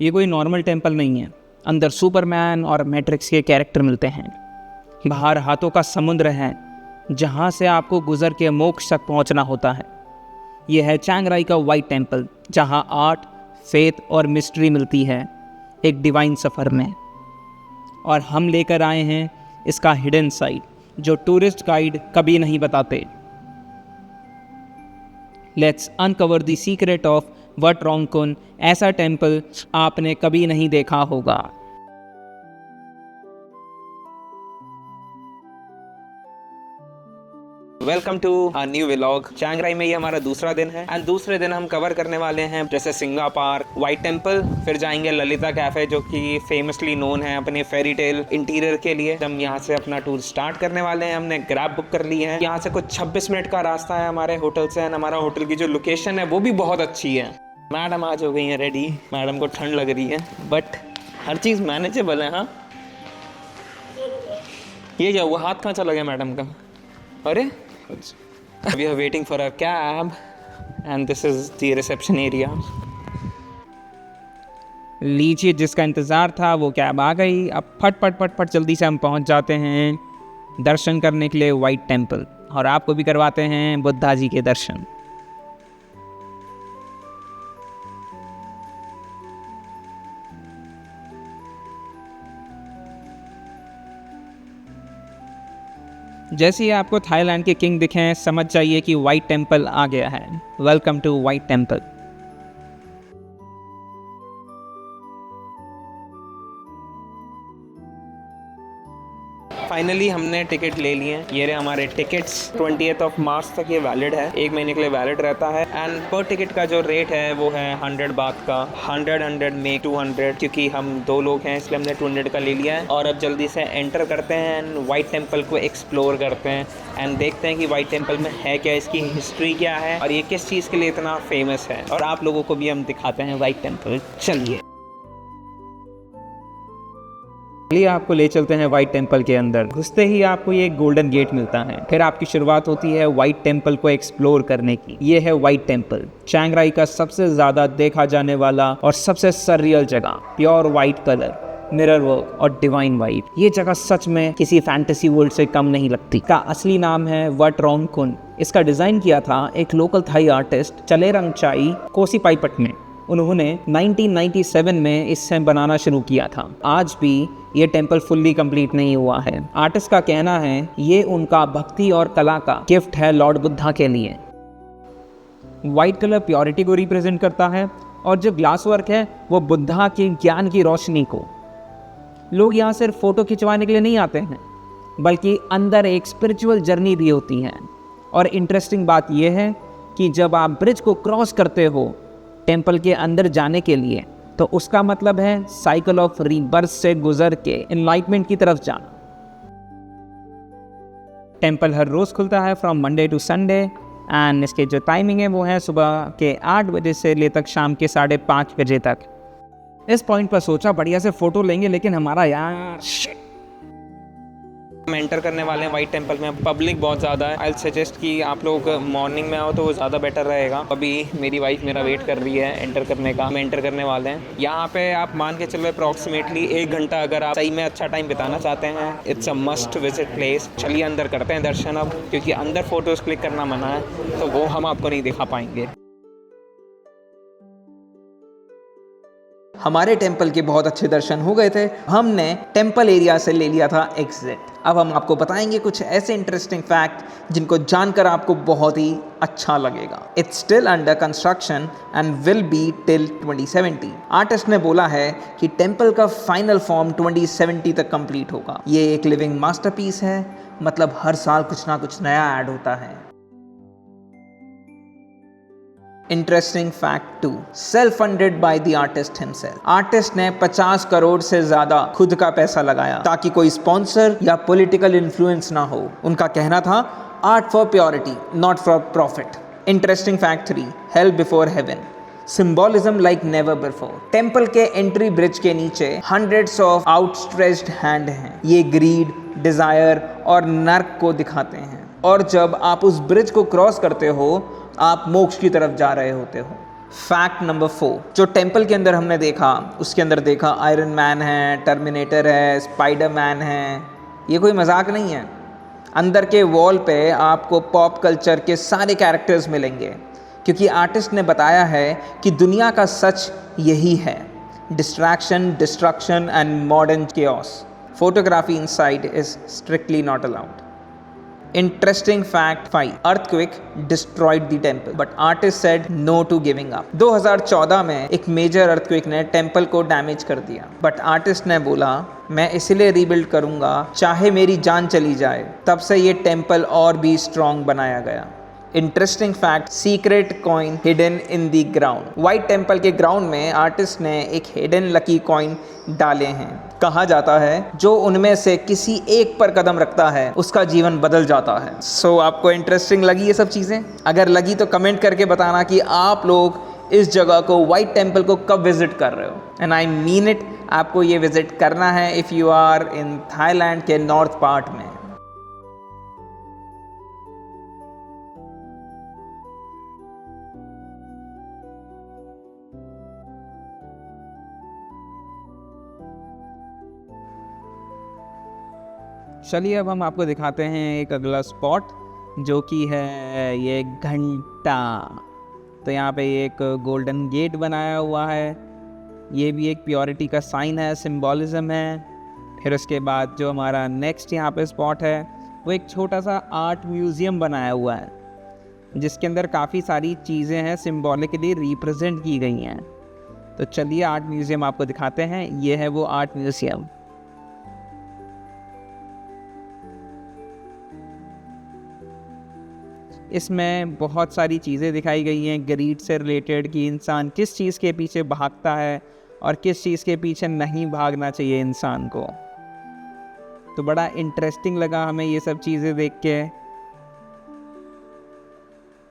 ये कोई normal temple नहीं है। अंदर सुपरमैन और मैट्रिक्स के कैरेक्टर मिलते हैं। बाहर हाथों का समुद्र है जहाँ से आपको गुजर के मोक्ष तक पहुँचना होता है। यह है चियांग राई का वाइट टेम्पल, जहाँ आर्ट, फेथ और मिस्ट्री मिलती है एक डिवाइन सफ़र में। और हम लेकर आए हैं इसका हिडन साइड जो टूरिस्ट गाइड कभी नहीं बताते। Let's uncover the secret of Wat Rong Khun, ऐसा टेम्पल आपने कभी नहीं देखा होगा। Welcome to a new vlog. Chiang Rai में ये हमारा दूसरा दिन है एंड दूसरे दिन हम कवर करने वाले हैं जैसे सिंगा पार्क, वाइट टेम्पल, फिर जाएंगे ललिता कैफे जो कि फेमसली नोन है अपने फेरी टेल इंटीरियर के लिए। हम यहाँ से अपना टूर स्टार्ट करने वाले हैं। हमने ग्रैब बुक कर ली है। यहाँ से कुछ 26 मिनट का रास्ता है हमारे होटल से एंड हमारा होटल की जो लोकेशन है वो भी बहुत अच्छी है। मैडम आज हो गई है रेडी। मैडम को ठंड लग रही है बट हर चीज़ मैनेजेबल है। हाँ, ये क्या हुआ? हाथ कहाँ चला गया मैडम का? अरे we are waiting for our cab and this is the reception area। लीजिए, जिसका इंतज़ार था वो कैब आ गई। अब फट जल्दी से हम पहुंच जाते हैं दर्शन करने के लिए वाइट टेम्पल, और आपको भी करवाते हैं बुद्धा जी के दर्शन। जैसे ही आपको थाईलैंड के किंग दिखें समझ जाइए कि वाइट टेम्पल आ गया है। Welcome to white temple. Finally हमने टिकट ले लिए हैं। ये रहे हमारे टिकट्स। 20 मार्च तक ये वैलिड है, 1 महीने के लिए वैलिड रहता है। एंड पर टिकट का जो रेट है वो है 100 बात का। 100 में 200, क्योंकि हम 2 लोग हैं इसलिए हमने 200 का ले लिया है। और अब जल्दी से एंटर करते हैं एंड वाइट टेम्पल को एक्सप्लोर करते हैं एंड देखते हैं कि वाइट टेम्पल में है क्या, इसकी हिस्ट्री क्या है और ये किस चीज़ के लिए इतना फेमस है। और आप लोगों को भी हम दिखाते हैं वाइट टेम्पल। चलिए आपको ले चलते हैं वाइट टेम्पल के अंदर। घुसते ही आपको ये गोल्डन गेट मिलता है। फिर आपकी शुरुआत होती है वाइट टेम्पल को एक्सप्लोर करने की। ये है वाइट टेम्पल, चियांग राई का सबसे ज्यादा देखा जाने वाला और सबसे सररियल जगह। Pure white colour, mirror work और डिवाइन वाइब। ये जगह सच में किसी फैंटेसी वर्ल्ड से कम नहीं लगती। का असली नाम है वट रोंगकुन। इसका डिजाइन किया था एक लोकल थाई आर्टिस्ट चलेरंगचाई कोसीपाईपट में। उन्होंने 1997 में इससे बनाना शुरू किया था। आज भी ये टेम्पल फुल्ली कंप्लीट नहीं हुआ है। आर्टिस्ट का कहना है ये उनका भक्ति और कला का गिफ्ट है लॉर्ड बुद्धा के लिए। वाइट कलर प्योरिटी को रिप्रेजेंट करता है और जो ग्लास वर्क है वो बुद्धा के ज्ञान की रोशनी को। लोग यहाँ सिर्फ फोटो खिंचवाने के लिए नहीं आते हैं, बल्कि अंदर एक स्पिरिचुअल जर्नी भी होती है। और इंटरेस्टिंग बात यह है कि जब आप ब्रिज को क्रॉस करते हो टेम्पल के अंदर जाने के लिए, तो उसका मतलब है साइकिल ऑफ रीबर्थ से गुजर के एनलाइटमेंट की तरफ जाना। टेम्पल हर रोज खुलता है from Monday to Sunday and इसके जो टाइमिंग है वो है सुबह के 8 बजे से ले तक शाम के 5:30 बजे तक। इस पॉइंट पर सोचा बढ़िया से फोटो लेंगे, लेकिन हमारा यार हम एंटर करने वाले हैं वाइट टेम्पल में। पब्लिक बहुत ज़्यादा है। आई सजेस्ट कि आप लोग मॉर्निंग में आओ तो वो ज़्यादा बेटर रहेगा। अभी मेरी वाइफ मेरा वेट कर रही है एंटर करने का। हम एंटर करने वाले हैं। यहाँ पे आप मान के चलो अप्रॉक्सीमेटली 1 घंटा अगर आप सही में अच्छा टाइम बिताना चाहते हैं, it's a must visit place. चलिए अंदर करते हैं दर्शन अब, क्योंकि अंदर फोटोज़ क्लिक करना मना है तो वो हम आपको नहीं दिखा पाएंगे। हमारे टेम्पल के बहुत अच्छे दर्शन हो गए थे। हमने टेम्पल एरिया से ले लिया था एग्जिट। अब हम आपको बताएंगे कुछ ऐसे इंटरेस्टिंग फैक्ट जिनको जानकर आपको बहुत ही अच्छा लगेगा। It's still under construction and will be till 2070। Artist ने बोला है कि टेम्पल का फाइनल फॉर्म 2070 तक कंप्लीट होगा। ये एक लिविंग मास्टरपीस है, मतलब हर साल कुछ ना कुछ नया ऐड होता है। Interesting fact 2, self funded by the artist himself. Artist ने 50 करोड़ से ज्यादा खुद का पैसा लगाया ताकि कोई स्पॉन्सर या पॉलिटिकल इन्फ्लुएंस ना हो। उनका कहना था art for purity not for profit. Interesting fact 3, hell before heaven, symbolism like never before. Temple के एंट्री ब्रिज के नीचे हंड्रेड्स ऑफ आउटस्ट्रेच्ड हैंड हैं। ये ग्रीड, डिजायर और नर्क को दिखाते हैं। और जब आप उस ब्रिज को क्रॉस करते हो आप मोक्ष की तरफ जा रहे होते हो। फैक्ट नंबर 4, जो टेम्पल के अंदर हमने देखा, उसके अंदर देखा आयरन मैन है, टर्मिनेटर है, स्पाइडर मैन है। ये कोई मजाक नहीं है। अंदर के वॉल पे आपको पॉप कल्चर के सारे कैरेक्टर्स मिलेंगे, क्योंकि आर्टिस्ट ने बताया है कि दुनिया का सच यही है, distraction, destruction and modern chaos. Photography inside is strictly not allowed. Interesting fact 5, earthquake destroyed the temple but artist said no to giving up. 2014 में एक मेजर अर्थक्वेक ने टेम्पल को डैमेज कर दिया, बट आर्टिस्ट ने बोला मैं इसलिए रीबिल्ड करूंगा चाहे मेरी जान चली जाए। तब से ये टेम्पल और भी स्ट्रॉन्ग बनाया गया। Interesting fact, secret coin hidden in the ground. White temple के ग्राउंड में आर्टिस्ट ने एक हिडन लकी कॉइन डाले हैं। कहा जाता है जो उनमें से किसी एक पर कदम रखता है उसका जीवन बदल जाता है। सो आपको इंटरेस्टिंग लगी ये सब चीज़ें? अगर लगी तो कमेंट करके बताना कि आप लोग इस जगह को, वाइट टेम्पल को, कब विजिट कर रहे हो। एंड आई मीन इट, आपको ये विजिट करना है if you are in Thailand के नॉर्थ पार्ट में। चलिए अब हम आपको दिखाते हैं एक अगला स्पॉट, जो कि है ये घंटा। तो यहाँ पे एक गोल्डन गेट बनाया हुआ है, ये भी एक प्योरिटी का साइन है, सिंबॉलिज्म है। फिर उसके बाद जो हमारा नेक्स्ट यहाँ पे स्पॉट है वो एक छोटा सा आर्ट म्यूज़ियम बनाया हुआ है, जिसके अंदर काफ़ी सारी चीज़ें हैं सिंबॉलिकली रिप्रेजेंट की गई हैं। तो चलिए आर्ट म्यूज़ियम आपको दिखाते हैं। ये है वो आर्ट म्यूज़ियम। इसमें बहुत सारी चीज़ें दिखाई गई हैं ग्रीड से रिलेटेड, कि इंसान किस चीज़ के पीछे भागता है और किस चीज़ के पीछे नहीं भागना चाहिए इंसान को। तो बड़ा इंटरेस्टिंग लगा हमें ये सब चीज़ें देख के।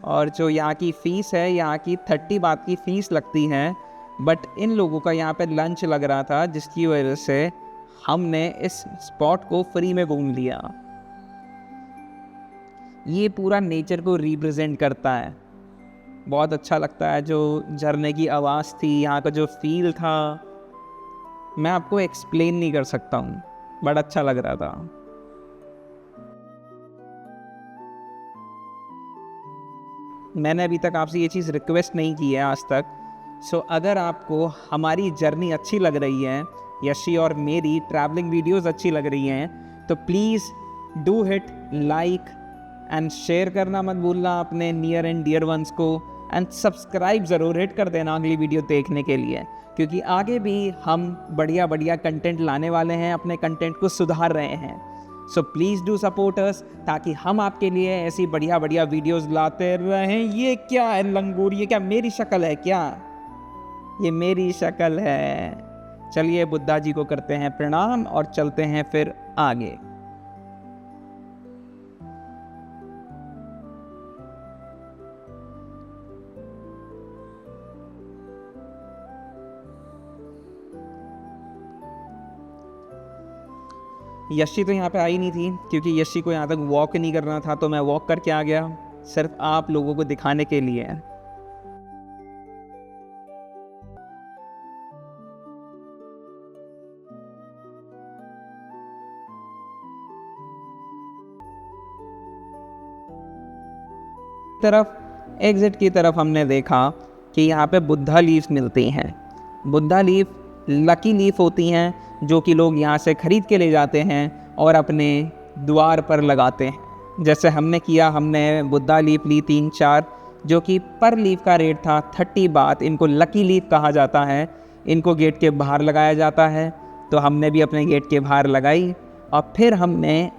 और जो यहाँ की फ़ीस है, यहाँ की 30 बात की फ़ीस लगती है, बट इन लोगों का यहाँ पे लंच लग रहा था, जिसकी वजह से हमने इस स्पॉट को फ्री में घूम लिया। ये पूरा नेचर को रिप्रेजेंट करता है, बहुत अच्छा लगता है। जो झरने की आवाज़ थी, यहाँ का जो फील था, मैं आपको एक्सप्लेन नहीं कर सकता हूँ, बड़ा अच्छा लग रहा था। मैंने अभी तक आपसे ये चीज़ रिक्वेस्ट नहीं की है आज तक। सो अगर आपको हमारी जर्नी अच्छी लग रही है, यशी और मेरी ट्रैवलिंग वीडियोस अच्छी लग रही हैं, तो please do hit like and share करना मत भूलना अपने नियर एंड डियर वंस को, एंड सब्सक्राइब ज़रूर हिट कर देना अगली वीडियो देखने के लिए, क्योंकि आगे भी हम बढ़िया बढ़िया कंटेंट लाने वाले हैं, अपने कंटेंट को सुधार रहे हैं। So please do support us, ताकि हम आपके लिए ऐसी बढ़िया बढ़िया वीडियोस लाते रहें। ये क्या है लंगूर, ये क्या मेरी शक्ल है क्या? ये मेरी शक्ल है। चलिए बुद्धा जी को करते हैं प्रणाम और चलते हैं फिर आगे। यशी तो यहाँ पे आई नहीं थी, क्योंकि यशी को यहाँ तक वॉक नहीं करना था, तो मैं वॉक करके आ गया, सिर्फ आप लोगों को दिखाने के लिए। तरफ एग्जिट की तरफ हमने देखा कि यहाँ पे बुद्धा लीव्स मिलती हैं। बुद्धा लीफ लकी लीफ होती हैं, जो कि लोग यहाँ से ख़रीद के ले जाते हैं और अपने द्वार पर लगाते हैं। जैसे हमने किया, हमने बुद्धा लीफ ली 3-4, जो कि पर लीफ का रेट था 30 बात। इनको लकी लीफ कहा जाता है। इनको गेट के बाहर लगाया जाता है, तो हमने भी अपने गेट के बाहर लगाई। और फिर हमने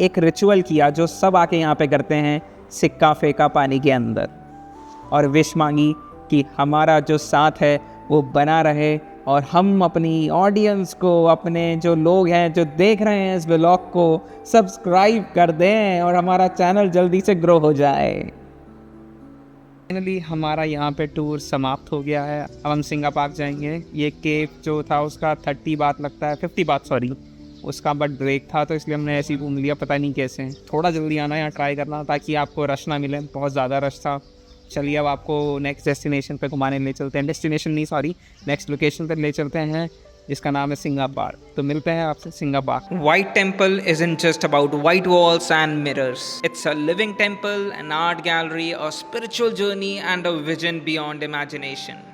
एक रिचुअल किया जो सब आके यहाँ पे करते हैं, सिक्का फेंका पानी के अंदर और विश मांगी कि हमारा जो साथ है वो बना रहे, और हम अपनी ऑडियंस को, अपने जो लोग हैं जो देख रहे हैं इस व्लॉग को, सब्सक्राइब कर दें और हमारा चैनल जल्दी से ग्रो हो जाए। फाइनली हमारा यहाँ पे टूर समाप्त हो गया है। अब हम सिंगा पार्क जाएंगे। ये केव जो था उसका 30 बात लगता है, 50 बात सॉरी, उसका बट ब्रेक था, तो इसलिए हमने ऐसे ही घूम लिया, पता नहीं कैसे। थोड़ा जल्दी आना, यहाँ ट्राई करना ताकि आपको रश ना मिले, बहुत ज़्यादा रश था। चलिए अब आपको नेक्स्ट डेस्टिनेशन पे घुमाने ले चलते हैं, डेस्टिनेशन नहीं सॉरी, नेक्स्ट लोकेशन पे ले चलते हैं जिसका नाम है सिंगा पार्क। तो मिलते हैं आपसे सिंगा park. White Temple isn't just about white walls and mirrors. It's a living temple, an art gallery, a spiritual journey, and a vision beyond imagination.